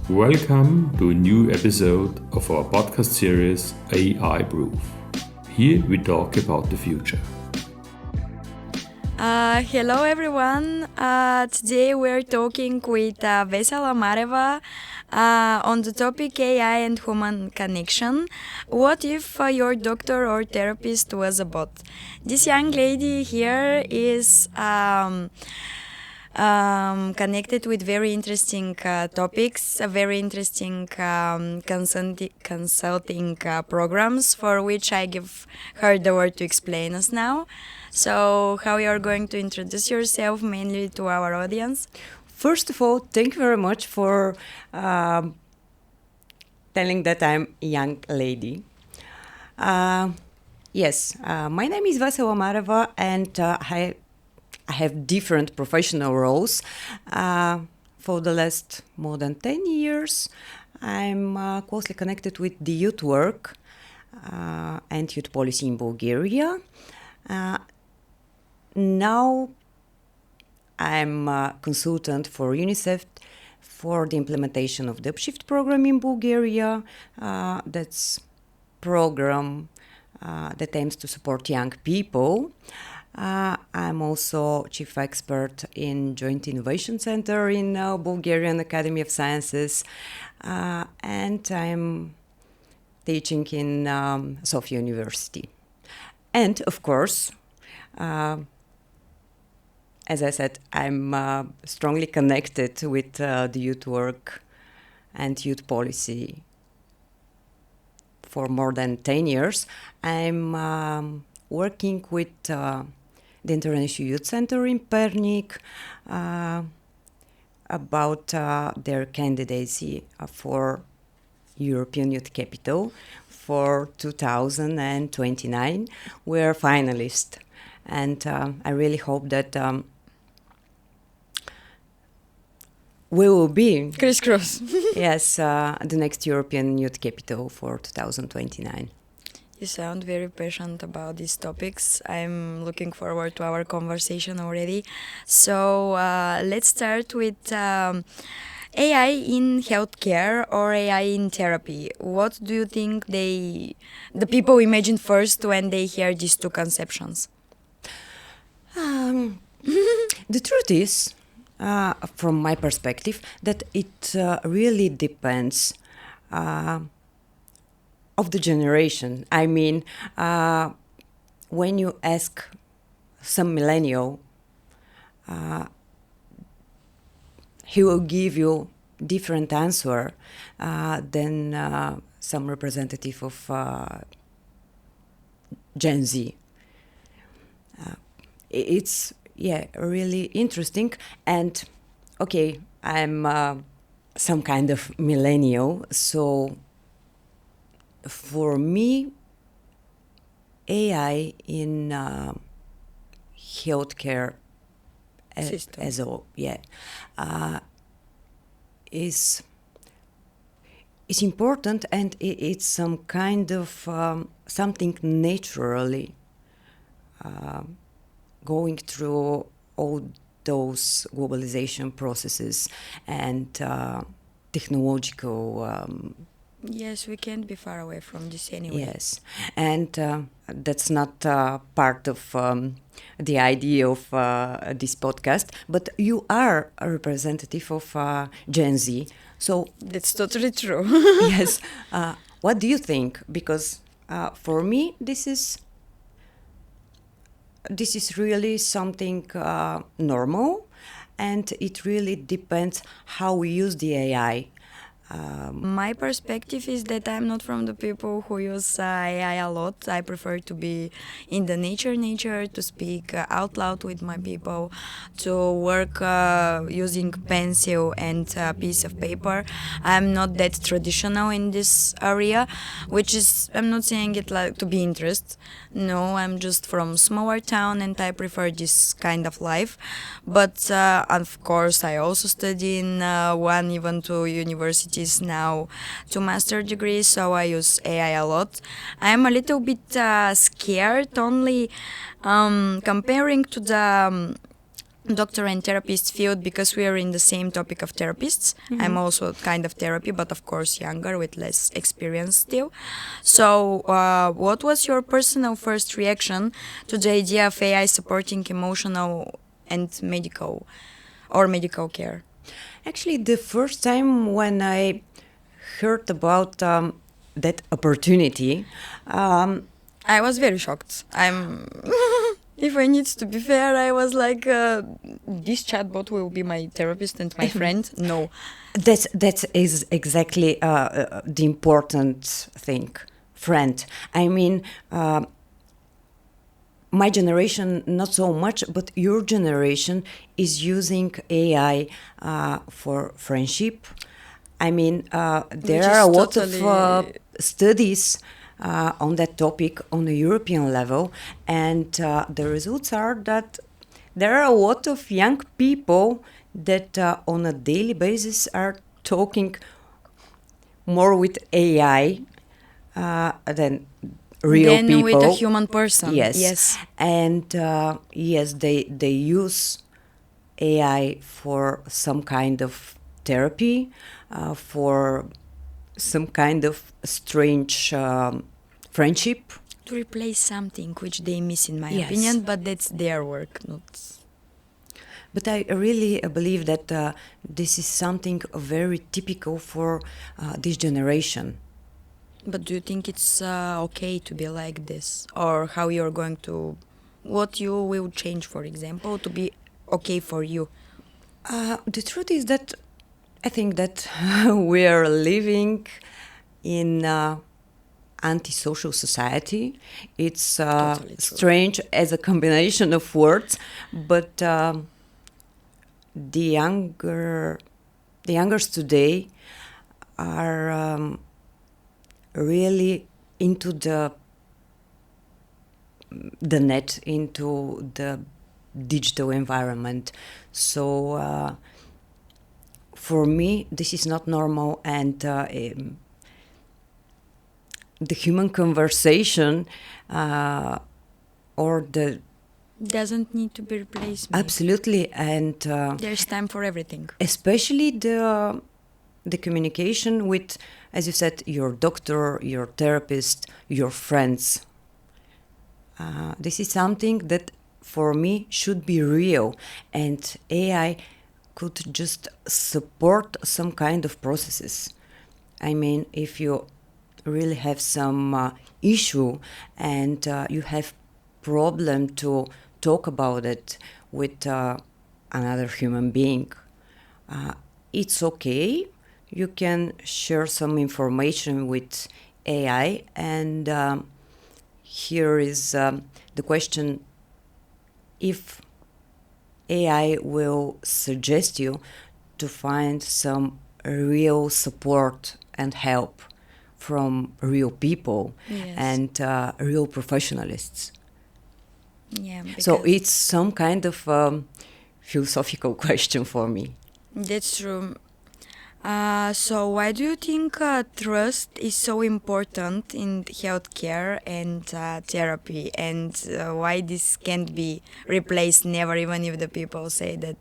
Welcome to a new episode of our podcast series AI Proof. Here we talk about the future. Hello everyone. Today we're talking with Vesela Mareva on the topic AI and human connection. What if your doctor or therapist was a bot? This young lady here is connected with very interesting topics, very interesting consulting programs for which I give her the word to explain us now. So, how you are going to introduce yourself mainly to our audience? First of all, thank you very much for telling that I'm a young lady. Yes, my name is Vesela Mareva, and I have different professional roles. For the last more than 10 years, I'm closely connected with the youth work and youth policy in Bulgaria. Now I'm a consultant for UNICEF for the implementation of the Upshift program in Bulgaria. That's program that aims to support young people. I'm also chief expert in Joint Innovation Center in Bulgarian Academy of Sciences, and I'm teaching in Sofia University. And of course, as I said, I'm strongly connected with the youth work and youth policy for more than 10 years. I'm working with the International Youth Center in Pernik about their candidacy for European Youth Capital for 2029. We're finalists, and I really hope that we will be Criss-cross. yes, the next European Youth Capital for 2029. You sound very passionate about these topics. I'm looking forward to our conversation already. So let's start with AI in healthcare or AI in therapy. What do you think the people imagine first when they hear these two conceptions? The truth is, from my perspective, that it really depends of the generation. I mean, when you ask some millennial, he will give you different answer than some representative of Gen Z. It's really interesting. And okay, I'm some kind of millennial, so for me, AI in healthcare as a whole, is important, and it's some kind of something naturally going through all those globalization processes and technological. Yes, we can't be far away from this anyway. Yes, and that's not part of the idea of this podcast, but you are a representative of Gen Z. So that's totally true. yes, what do you think? Because for me, this is really something normal, and it really depends how we use the AI. My perspective is that I'm not from the people who use AI a lot. I prefer to be in the nature, to speak out loud with my people, to work using pencil and a piece of paper. I'm not that traditional in this area, which is, I'm not saying it like to be interest. No, I'm just from smaller town and I prefer this kind of life. But of course, I also study in one, even two universities now to master degrees, so I use AI a lot. I'm a little bit scared only comparing to the doctor and therapist field because we are in the same topic of therapists. I'm also kind of therapy, but of course younger with less experience still. So what was your personal first reaction to the idea of AI supporting emotional and medical care? Actually, the first time when I heard about that opportunity, I was very shocked. If I need to be fair, I was like, this chatbot will be my therapist and my friend. No. That is exactly the important thing, friend. I mean, my generation not so much, but your generation is using AI for friendship. I mean, there are a lot of studies on that topic on a European level, and the results are that there are a lot of young people that on a daily basis are talking more with AI than real than people. with a human person. Yes. And yes, they use AI for some kind of therapy, for some kind of strange friendship. To replace something which they miss, in my Yes. opinion, but that's their work, not. But I really believe that this is something very typical for this generation. But do you think it's okay to be like this, or how you're going to, what you will change, for example, to be okay for you? The truth is that I think that we are living in antisocial society. It's Totally true. strange as a combination of words, but the youngers today are really into the net, into the digital environment. So for me, this is not normal, and the human conversation or the Doesn't need to be replaced. absolutely, and There's time for everything. especially the communication with, as you said, your doctor, your therapist, your friends. This is something that for me should be real, and AI could just support some kind of processes. I mean, if you really have some issue and you have problem to talk about it with another human being, it's okay. You can share some information with AI, and here is the question: if AI will suggest you to find some real support and help from real people Yes. and real professionals. Yeah. So because it's some kind of philosophical question for me. that's true. So why do you think trust is so important in healthcare and therapy, and why this can't be replaced never, even if the people say that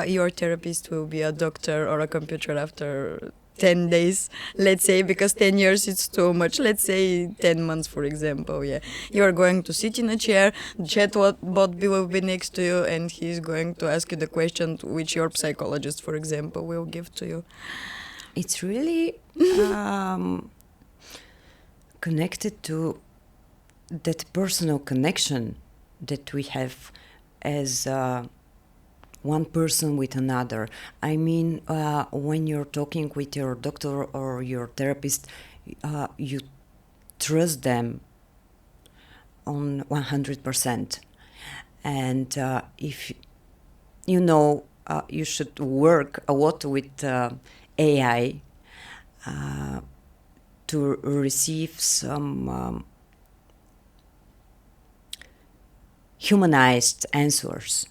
your therapist will be a doctor or a computer after 10 days, let's say, because 10 years it's too much. Let's say 10 months, for example. Yeah, you are going to sit in a chair, the chatbot will be next to you, and he's going to ask you the question which your psychologist, for example, will give to you. It's really connected to that personal connection that we have as one person with another. I mean, when you're talking with your doctor or your therapist, you trust them on 100%. And if you know, you should work a lot with AI to receive some humanized answers.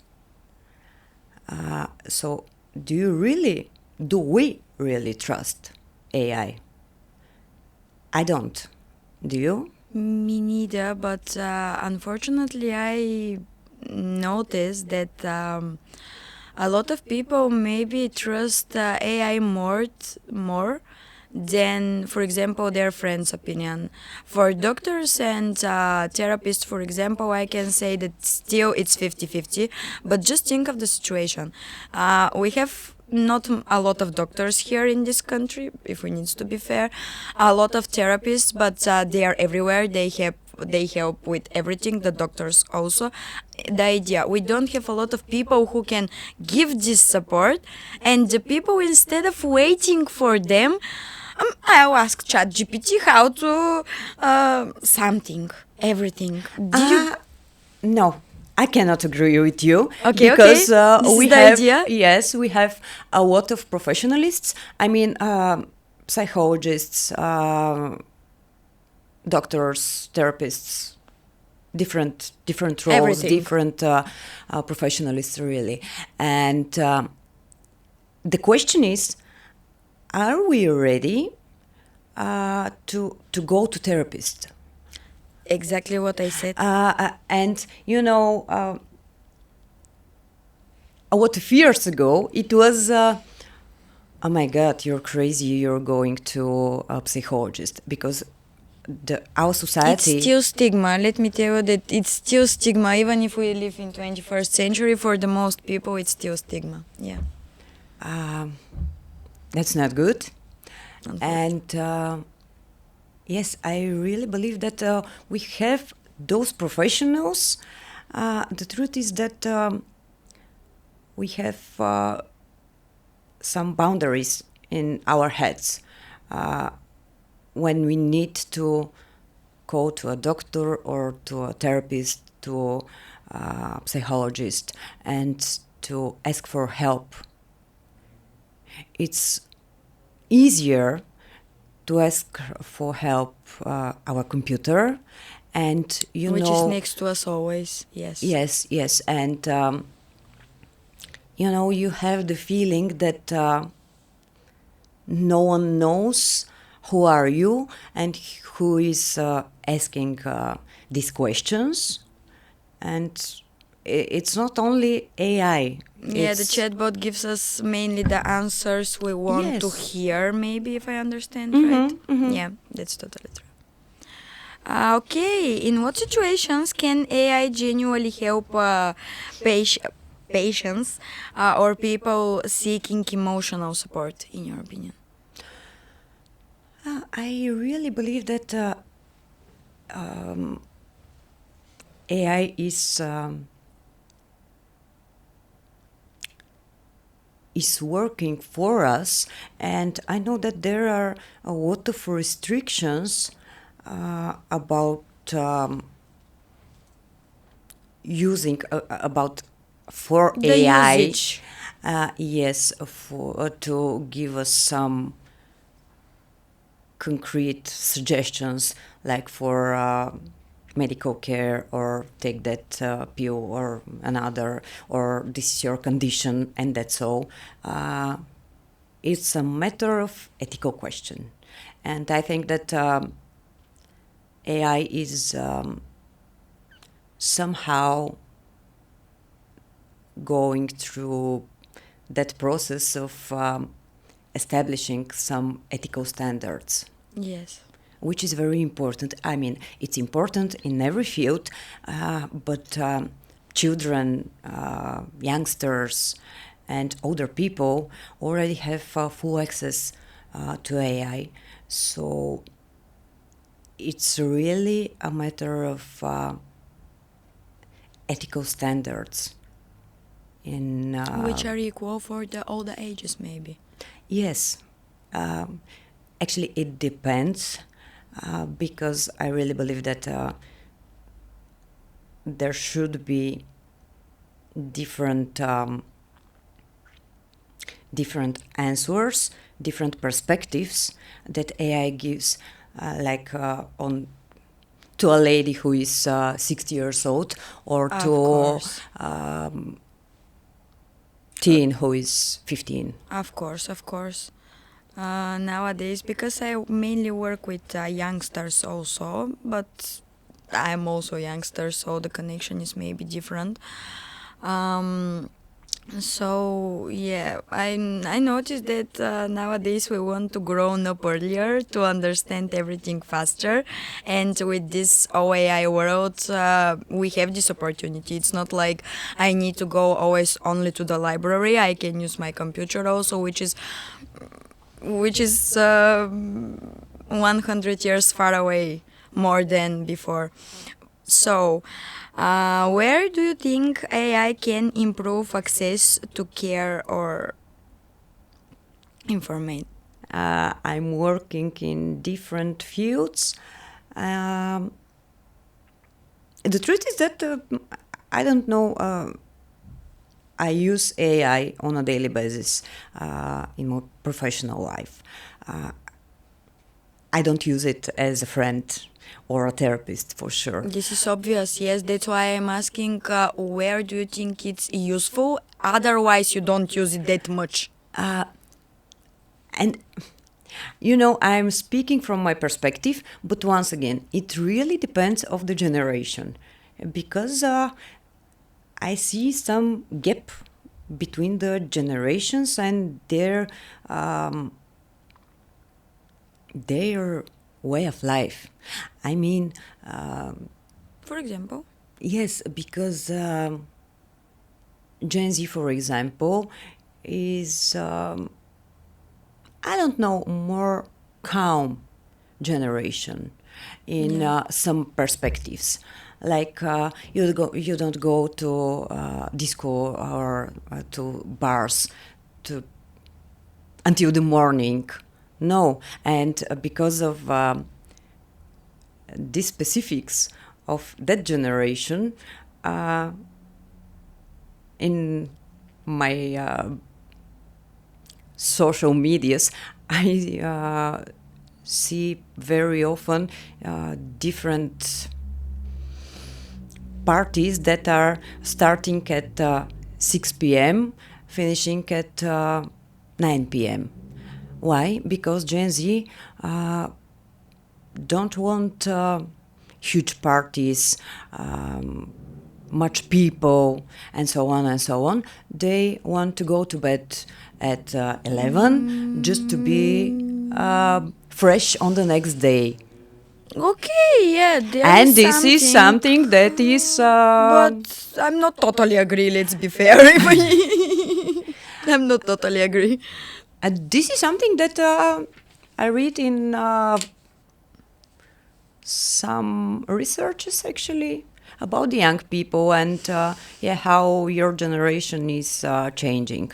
So do we really trust AI? I don't. Do you? Me neither, but unfortunately I noticed that a lot of people maybe trust AI more than, for example, their friend's opinion. For doctors and therapists, for example, I can say that still it's 50-50, but just think of the situation. We have not a lot of doctors here in this country, if we need to be fair, a lot of therapists, but they are everywhere. They help with everything, the doctors also. The idea, we don't have a lot of people who can give this support, and the people, instead of waiting for them, I'll ask ChatGPT how to something, everything. No, I cannot agree with you. Okay, because okay. This we is the have idea? yes, we have a lot of professionalists. I mean, psychologists, doctors, therapists, different roles, Everything. different professionalists, really. And the question is, are we ready to go to therapist? Exactly what I said. And what a few years ago it was. Oh my God, you're crazy! You're going to a psychologist, because our society. It's still stigma. Let me tell you that it's still stigma. Even if we live in 21st century, for the most people, it's still stigma. Yeah. That's not good. Unfortunately. And yes, I really believe that we have those professionals. The truth is that we have some boundaries in our heads when we need to go to a doctor or to a therapist, to a psychologist, and to ask for help. It's easier to ask for help our computer, and Which is next to us always. Yes. yes, and you have the feeling that no one knows who are you and who is asking these questions. And it's not only AI. Yeah, the chatbot gives us mainly the answers we want to Yes. hear, maybe, if I understand right. Yeah, that's totally true. Okay, in what situations can AI genuinely help patients or people seeking emotional support, in your opinion? I really believe that AI is working for us, and I know that there are a lot of restrictions about using about for The AI. usage. Yes, for to give us some concrete suggestions, like for medical care, or take that pill or another, or this is your condition, and that's all. It's a matter of ethical question, and I think that AI is somehow going through that process of establishing some ethical standards. Yes. Which is very important. I mean, it's important in every field, but children, youngsters, and older people already have full access to AI. So it's really a matter of ethical standards. Which are equal for all the ages, maybe. Yes. Actually, it depends, because I really believe that there should be different answers, different perspectives that AI gives, like on to a lady who is 60 years old, or Of to course. teen who is 15. Of course, of course. Nowadays, because I mainly work with youngsters also, but I'm also a youngster, so the connection is maybe different. Um, so yeah, I noticed that nowadays we want to grow up earlier to understand everything faster, and with this OAI world, we have this opportunity. It's not like I need to go always only to the library. I can use my computer also, which is 100 years far away more than before. So, where do you think AI can improve access to care or information? I'm working in different fields. Um, the truth is that I don't know. I use AI on a daily basis in my professional life. I don't use it as a friend or a therapist for sure. This is obvious, yes. That's why I'm asking where do you think it's useful? Otherwise, you don't use it that much. And I'm speaking from my perspective, but once again, it really depends of the generation, because I see some gap between the generations and their way of life. I mean, For example, yes, because Gen Z, for example, is I don't know, more calm generation in some perspectives. Like you don't go to disco or to bars until the morning. No, and because of the specifics of that generation, in my social medias, I see very often different parties that are starting at 6 p.m., finishing at 9 p.m. Why? Because Gen Z don't want huge parties, much people, and so on and so on. They want to go to bed at 11 just to be fresh on the next day. okay, yeah, there And is this is something that is... but I'm not totally agree. Let's be fair. I'm not totally agree. this is something that I read in some researches, actually, about the young people and how your generation is changing.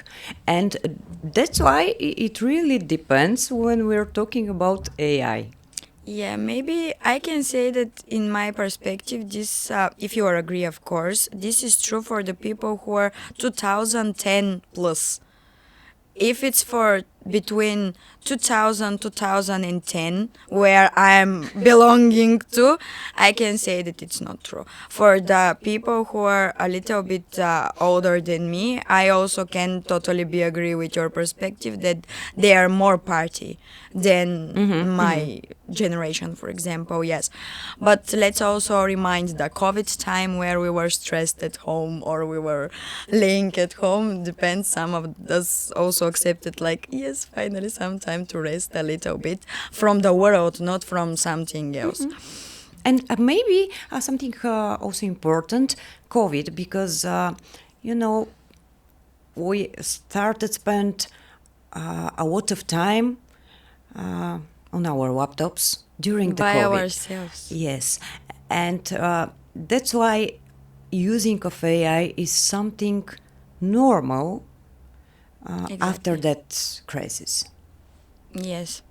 And that's why it really depends when we're talking about AI. Yeah, maybe I can say that in my perspective, this, if you are agree, of course, this is true for the people who are 2010 plus. If it's for between 2000 2010 where I'm belonging to, I can say that it's not true. For the people who are a little bit older than me, I also can totally be agree with your perspective that they are more party than my generation, for example. Yes, but let's also remind the COVID time where we were stressed at home or we were laying at home. Depends. Some of us also accepted like, yes, finally some time to rest a little bit from the world, not from something else. And maybe something also important, COVID, because, we started spend a lot of time on our laptops during the By COVID. ourselves. Yes, and that's why using of AI is something normal after Exactly. that crisis. Yes.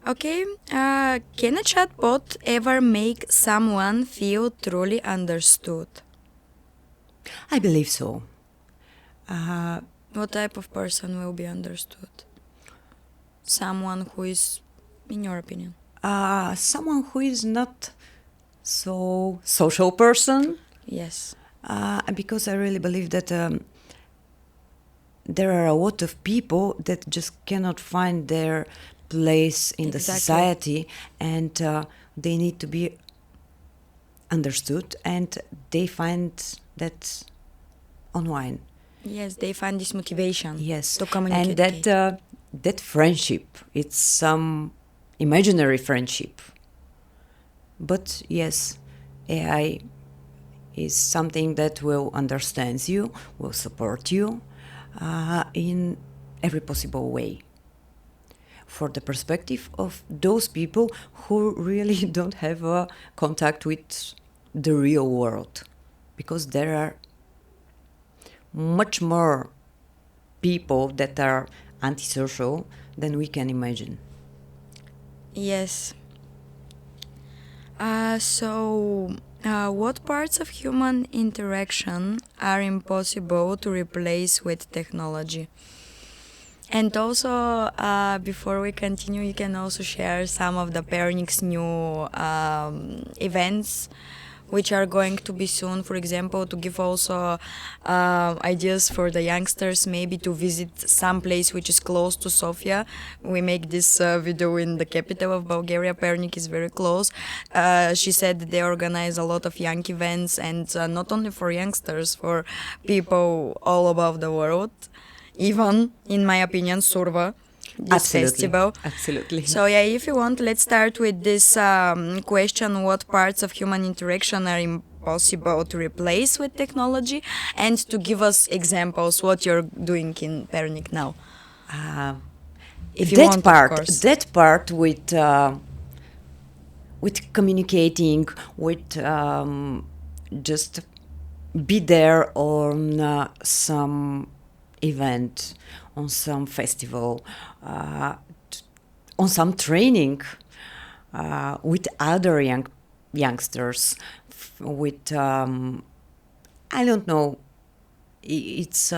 Okay. Can a chatbot ever make someone feel truly understood? I believe so. What type of person will be understood? Someone who is, in your opinion? Someone who is not so social person, Yes. because I really believe that there are a lot of people that just cannot find their place in the Exactly. society, and they need to be understood, and they find that online. Yes, they find this motivation. Yes, to communicate. and that friendship, it's some imaginary friendship. But yes, AI is something that will understand you, will support you in every possible way. For the perspective of those people who really don't have a contact with the real world, because there are much more people that are antisocial than we can imagine. Yes. What parts of human interaction are impossible to replace with technology? And also, before we continue, you can also share some of the Pernik's new events which are going to be soon, for example, to give also ideas for the youngsters, maybe to visit some place which is close to Sofia. We make this video in the capital of Bulgaria. Pernik is very close. She said they organize a lot of young events, and not only for youngsters, for people all above the world. Even, in my opinion, Surva, this festival. Absolutely. So yeah, if you want, let's start with this question: what parts of human interaction are impossible to replace with technology, and to give us examples what you're doing in Pernik now. If you want, of course. That part with communicating, with just be there on some event, on some festival, on some training with other youngsters, with I don't know, it's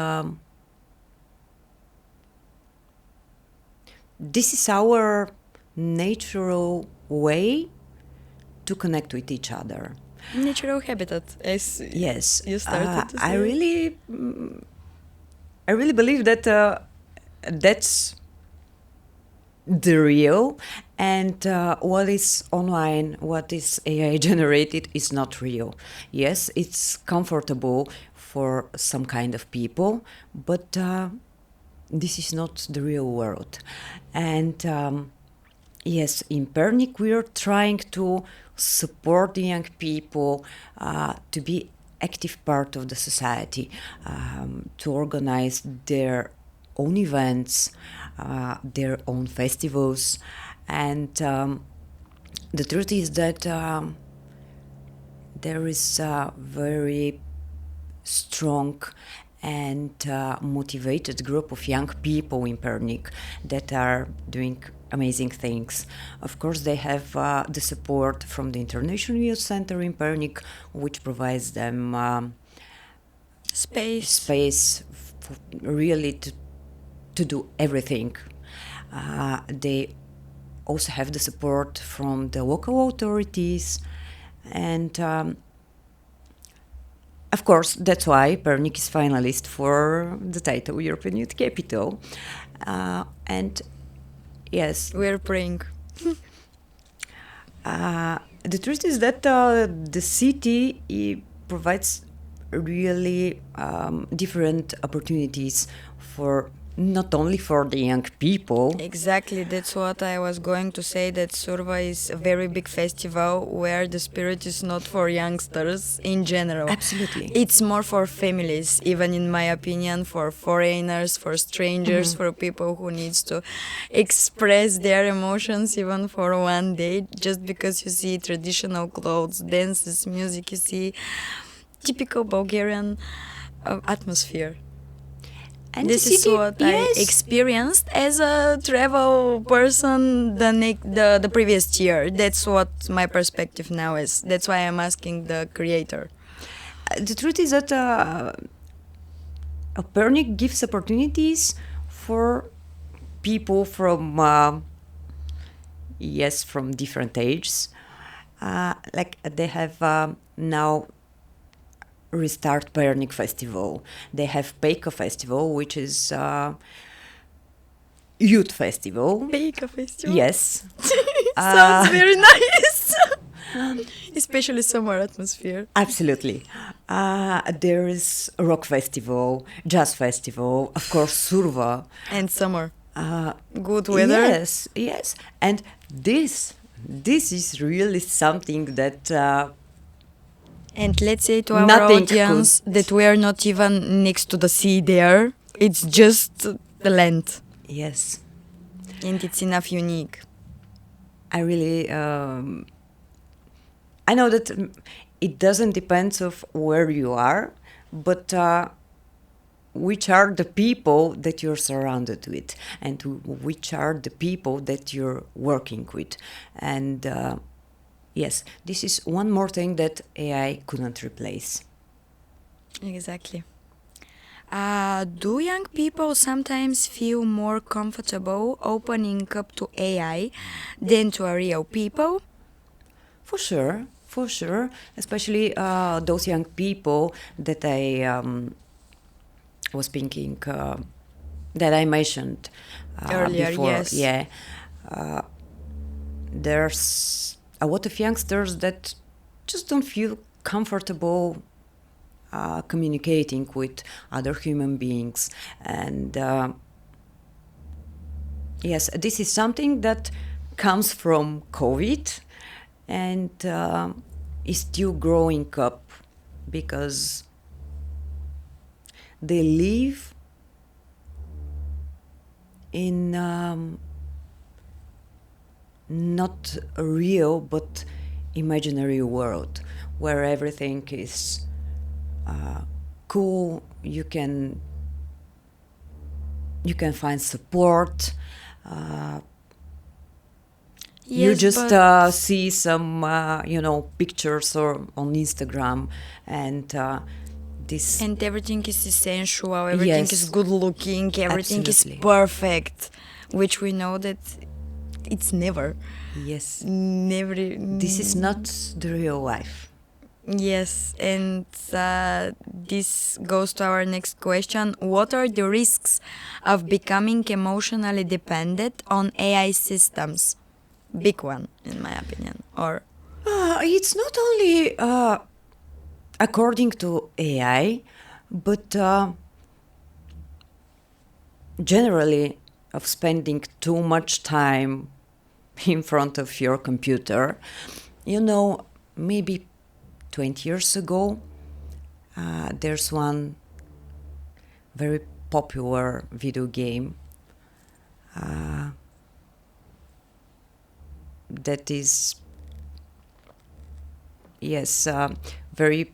this is our natural way to connect with each other. Natural habitat, as yes, you started to say. I really believe that that's the real, and what is online, what is AI generated is not real. Yes, it's comfortable for some kind of people, but this is not the real world. And yes, in Pernik we are trying to support the young people to be active part of the society, to organize their own events, their own festivals. And the truth is that there is a very strong and motivated group of young people in Pernik that are doing amazing things. Of course, they have the support from the International Youth Center in Pernik, which provides them space really to do everything. They also have the support from the local authorities, and of course, that's why Pernik is finalist for the title European Youth Capital. And yes, we're praying. The truth is that the city provides really different opportunities for not only for the young people. Exactly, that's what I was going to say, that Surva is a very big festival where the spirit is not for youngsters in general. Absolutely. It's more for families, even in my opinion, for foreigners, for strangers, for people who needs to express their emotions even for one day, just because you see traditional clothes, dances, music, you see typical Bulgarian atmosphere. And this is what I experienced as a travel person the previous year. That's what my perspective now is. That's why I'm asking the creator. The truth is that Pernik gives opportunities for people from from different ages. Like they have now restart Pernik Festival. They have Pejka Festival, which is youth festival. Pejka Festival? Yes. Sounds very nice. Especially summer atmosphere. Absolutely. There is a rock festival, jazz festival, of course, Surva. And summer. Good weather. Yes, yes. And this is really something that And let's say to our Nothing audience could- that we are not even next to the sea there. It's just the land. yes, And it's enough unique. I really I know that it doesn't depend of where you are, but which are the people that you're surrounded with, and which are the people that you're working with. And yes, this is one more thing that AI couldn't replace. Exactly. Do young people sometimes feel more comfortable opening up to AI than to a real people? For sure, especially those young people that I was thinking that I mentioned Earlier, before. yes. Yeah, there's a lot of youngsters that just don't feel comfortable communicating with other human beings, and yes, this is something that comes from COVID and is still growing up because they live in not a real but imaginary world where everything is cool. You can find support. You Yes, just but- see some pictures or on Instagram, and this And everything is essential, everything Yes. is good looking, everything Absolutely. is perfect, which we know that it's never. yes, Never. this is not the real life. Yes, and this goes to our next question. What are the risks of becoming emotionally dependent on AI systems? Big one, in my opinion. Or It's not only according to AI, but generally of spending too much time in front of your computer. Maybe 20 years ago, there's one very popular video game that is, yes, very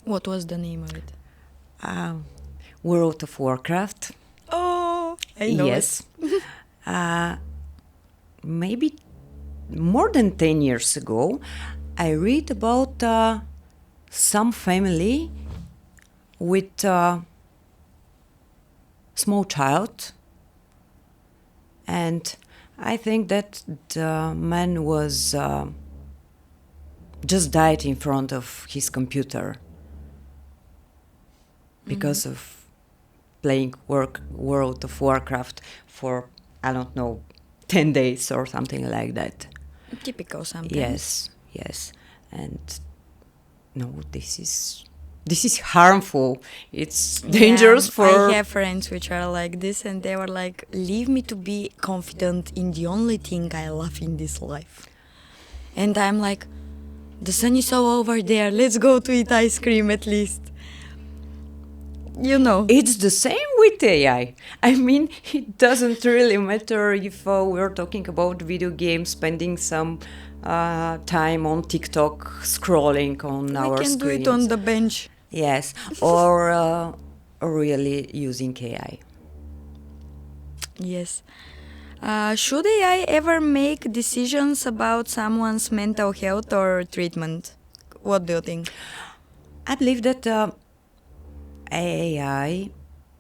what was the name of it? World of Warcraft. Oh, I know Yes. Maybe more than 10 years ago, I read about some family with a small child, and I think that the man was just died in front of his computer because of playing World of Warcraft for, I don't know, 10 days or something like that. it. Typical sometimes. Yes. And no, this is harmful. It's dangerous for... I have friends which are like this, and they were like, leave me to be confident in the only thing I love in this life. And I'm like, the sun is all over there, let's go to eat ice cream at least. It's the same with AI. I mean, it doesn't really matter if we're talking about video games, spending some time on TikTok, scrolling on our We can screens. do it on the bench. Yes, or really using AI. Yes. Should AI ever make decisions about someone's mental health or treatment? What do you think? I believe that AI,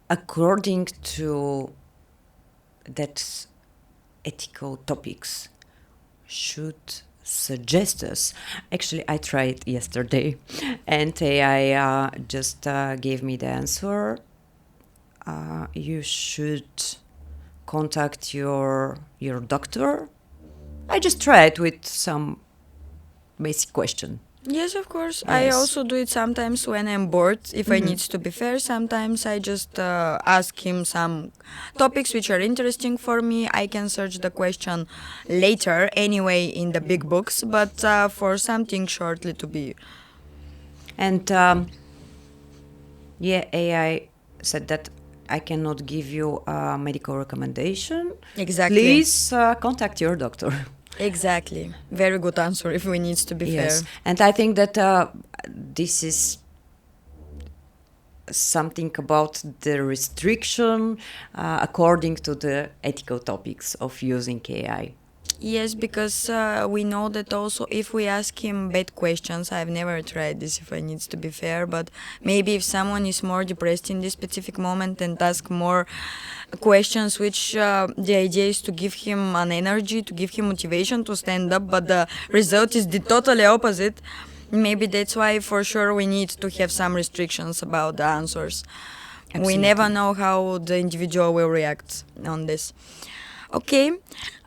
according to that ethical topics, should suggest us. Actually, I tried yesterday, and AI just gave me the answer. You should contact your doctor. I just tried with some basic question. Yes, of course. I Yes. also do it sometimes when I'm bored. If I need to be fair, sometimes I just ask him some topics which are interesting for me. I can search the question later anyway in the big books, but for something shortly to be. And AI said that I cannot give you a medical recommendation. Exactly. Please contact your doctor. Exactly. Very good answer if we need to be Yes, fair. and I think that this is something about the restriction according to the ethical topics of using AI. Yes, because we know that also if we ask him bad questions, I've never tried this if I need to be fair, but maybe if someone is more depressed in this specific moment and ask more questions which the idea is to give him an energy, to give him motivation to stand up, but the result is the totally opposite. Maybe that's why for sure we need to have some restrictions about the answers. We Absolutely. never know how the individual will react on this. Okay.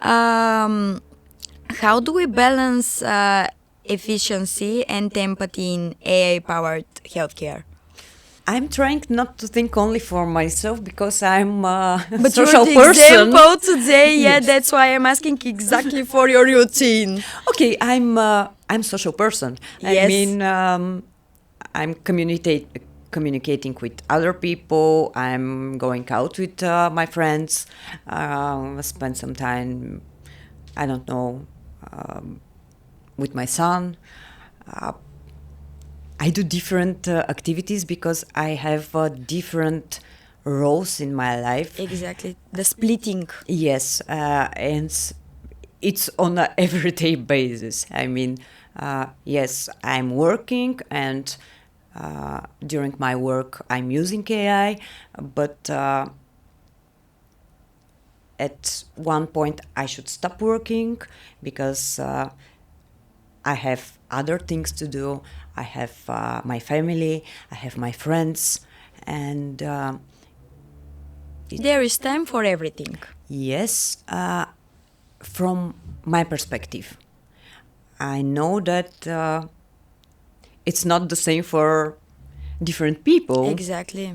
How do we balance efficiency and empathy in AI-powered healthcare? I'm trying not to think only for myself because I'm a But social you're the person. example today, yeah, Yes. that's why I'm asking exactly for your routine. Okay, I'm social person. I Yes. mean, I'm communicating with other people. I'm going out with my friends. Spend some time, I don't know, with my son. I do different activities because I have different roles in my life. Exactly, the splitting. Yes, and it's on an everyday basis. I mean, yes, I'm working, and during my work, I'm using AI, but at one point, I should stop working because I have other things to do. I have my family, I have my friends, and There is time for everything. yes, from my perspective, I know that it's not the same for different people. Exactly.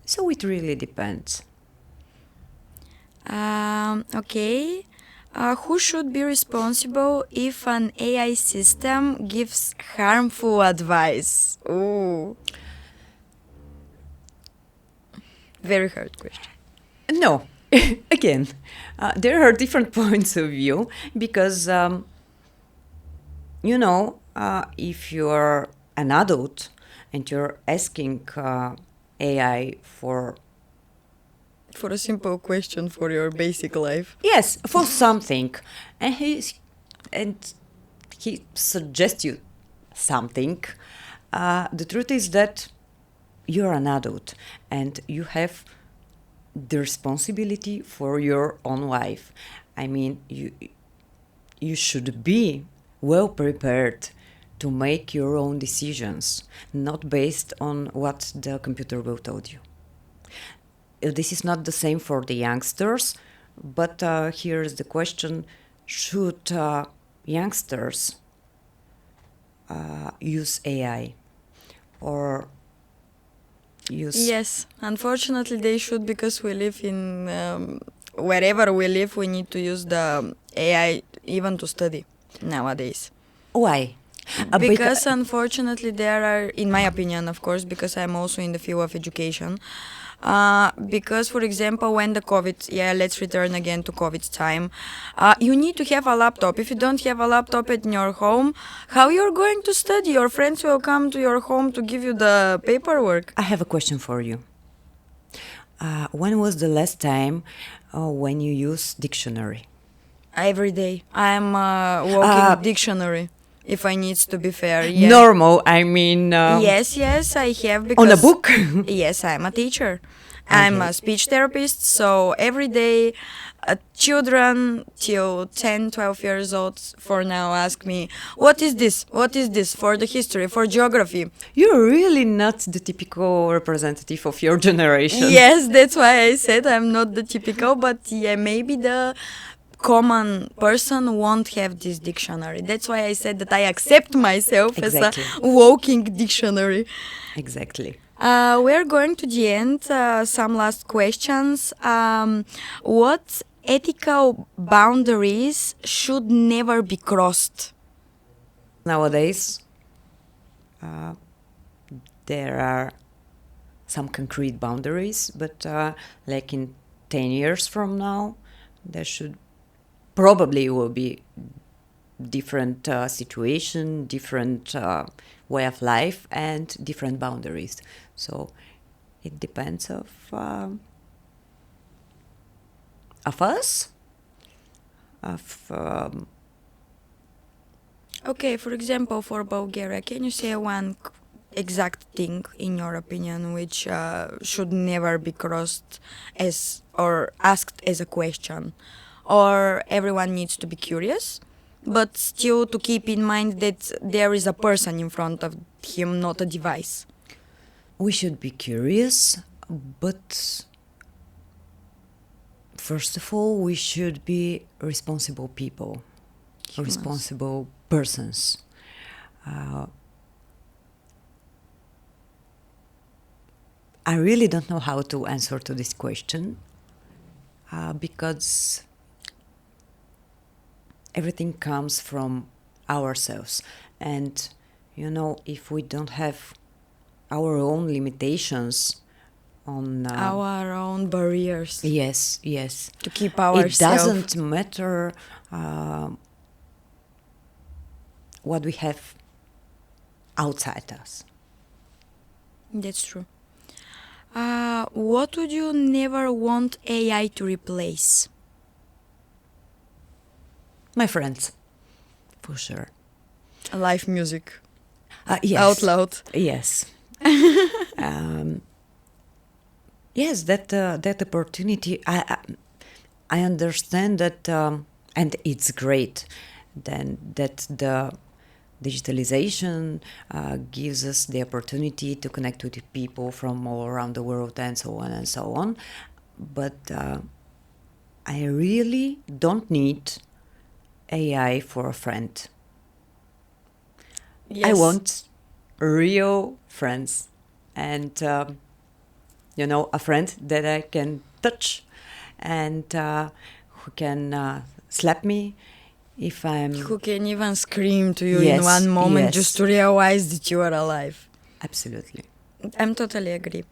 So it really depends. Okay. Who should be responsible if an AI system gives harmful advice? Ooh. Very hard question. No, again, there are different points of view because, if you're an adult and you're asking AI for For a simple question for your basic life. yes, for something, and he suggests you something. The truth is that you're an adult and you have the responsibility for your own life. I mean, you should be well prepared to make your own decisions, not based on what the computer will tell you. This is not the same for the youngsters, but here is the question: should youngsters use AI or use? Yes, unfortunately they should, because we live in wherever we live, we need to use the AI even to study nowadays. Why? Because unfortunately there are, in my opinion, of course, because I'm also in the field of education. Because, for example, when the COVID, let's return again to COVID time, you need to have a laptop. If you don't have a laptop in your home, how you're going to study? Your friends will come to your home to give you the paperwork. I have a question for you. When was the last time when you used dictionary? Every day. I'm walking dictionary, if I need to be fair. Yeah. Normal, I mean... Yes, I have. Because on a book? Yes, I'm a teacher. I'm a speech therapist, so every day children till 10, 12 years old for now ask me, what is this? What is this for the history, for geography? You're really not the typical representative of your generation. Yes, that's why I said I'm not the typical, but yeah, maybe the common person won't have this dictionary. That's why I said that I accept myself Exactly. as a walking dictionary. Exactly. We're going to the end. Some last questions. What ethical boundaries should never be crossed? Nowadays, there are some concrete boundaries, but like in 10 years from now, there should probably will be different situation, different way of life, and different boundaries. So it depends of us, of Okay, for example, for Bulgaria, can you say one exact thing, in your opinion, which should never be crossed as or asked as a question? Or everyone needs to be curious, but still to keep in mind that there is a person in front of him, not a device. we should be curious, but first of all, we should be responsible people, Humans. responsible persons. I really don't know how to answer to this question because everything comes from ourselves. And, you know, if we don't have our own limitations on... Our own barriers yes, yes. to keep It ourselves. doesn't matter what we have outside us. That's true. What would you never want AI to replace? My friends, for sure. Live music. Yes. Out loud. Yes. Yes, that opportunity. I understand that, and it's great. Then that the digitalization gives us the opportunity to connect with people from all around the world and so on and so on. But I really don't need AI for a friend. Yes. I want real friends and, you know, a friend that I can touch and who can slap me if I'm... Who can even scream to you in Yes, one moment yes. just to realize that you are alive. Absolutely. I'm totally agree.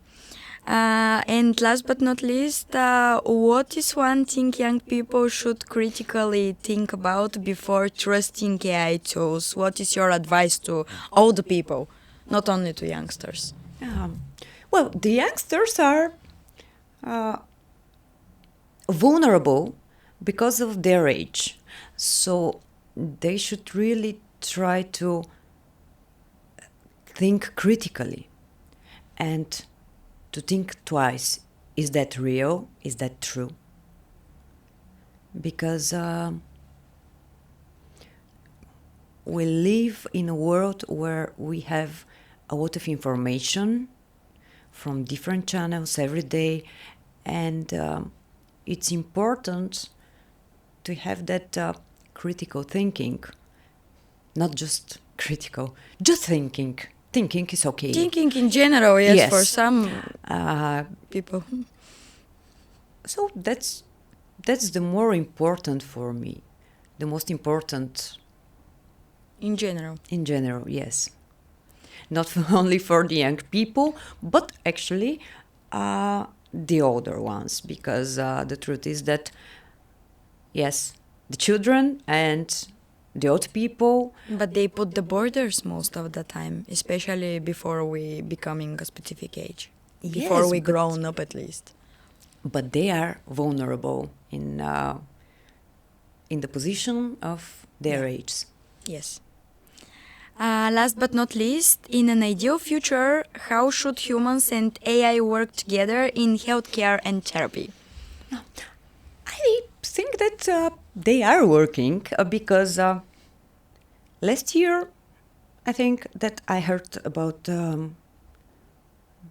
And last but not least, what is one thing young people should critically think about before trusting AI tools? What is your advice to all the people, not only to youngsters? Well, the youngsters are vulnerable because of their age. So they should really try to think critically and to think twice. Is that real? Is that true? Because we live in a world where we have a lot of information from different channels every day, and it's important to have that critical thinking. Not just critical, just thinking. Thinking is okay. Thinking in general, yes, Yes. for some people. So that's the more important for me. The most important In general. in general, yes. Not only for the young people, but actually the older ones, because the truth is that, yes, the children and the old people... But they put the borders most of the time, especially before we becoming a specific age. Before Yes, we but- grown up, at least. But they are vulnerable in the position of their Yeah. age. Yes. Last but not least, in an ideal future, how should humans and AI work together in healthcare and therapy? I think that they are working because last year, I think that I heard about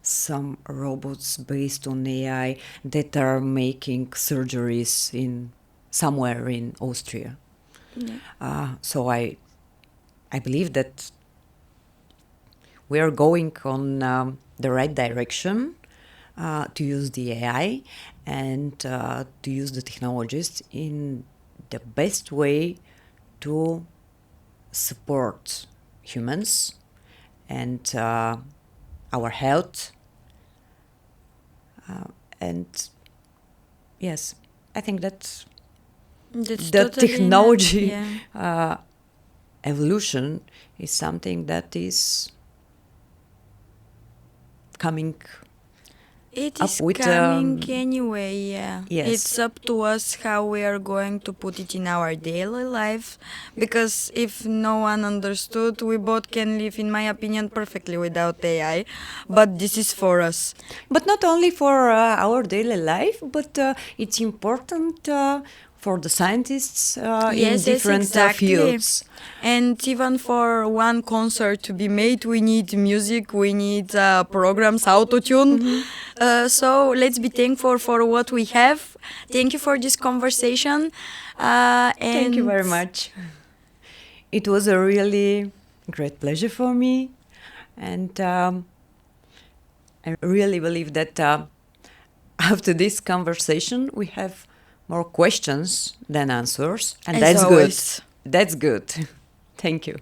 some robots based on AI that are making surgeries in somewhere in Austria. Yeah. So I believe that we are going on the right direction to use the AI and to use the technologies in the best way to support humans and our health. And yes, I think that That's the totally technology yeah. evolution is something that is coming It up is with coming anyway, yeah. yes. It's up to us how we are going to put it in our daily life, because if no one understood, we both can live, in my opinion, perfectly without AI, but this is for us. But not only for our daily life, but it's important for the scientists in different fields. And even for one concert to be made, we need music, we need programs, autotune. So let's be thankful for what we have. Thank you for this conversation. Thank you very much. It was a really great pleasure for me. And I really believe that after this conversation, we have more questions than answers. And As that's always. good. That's good. Thank you.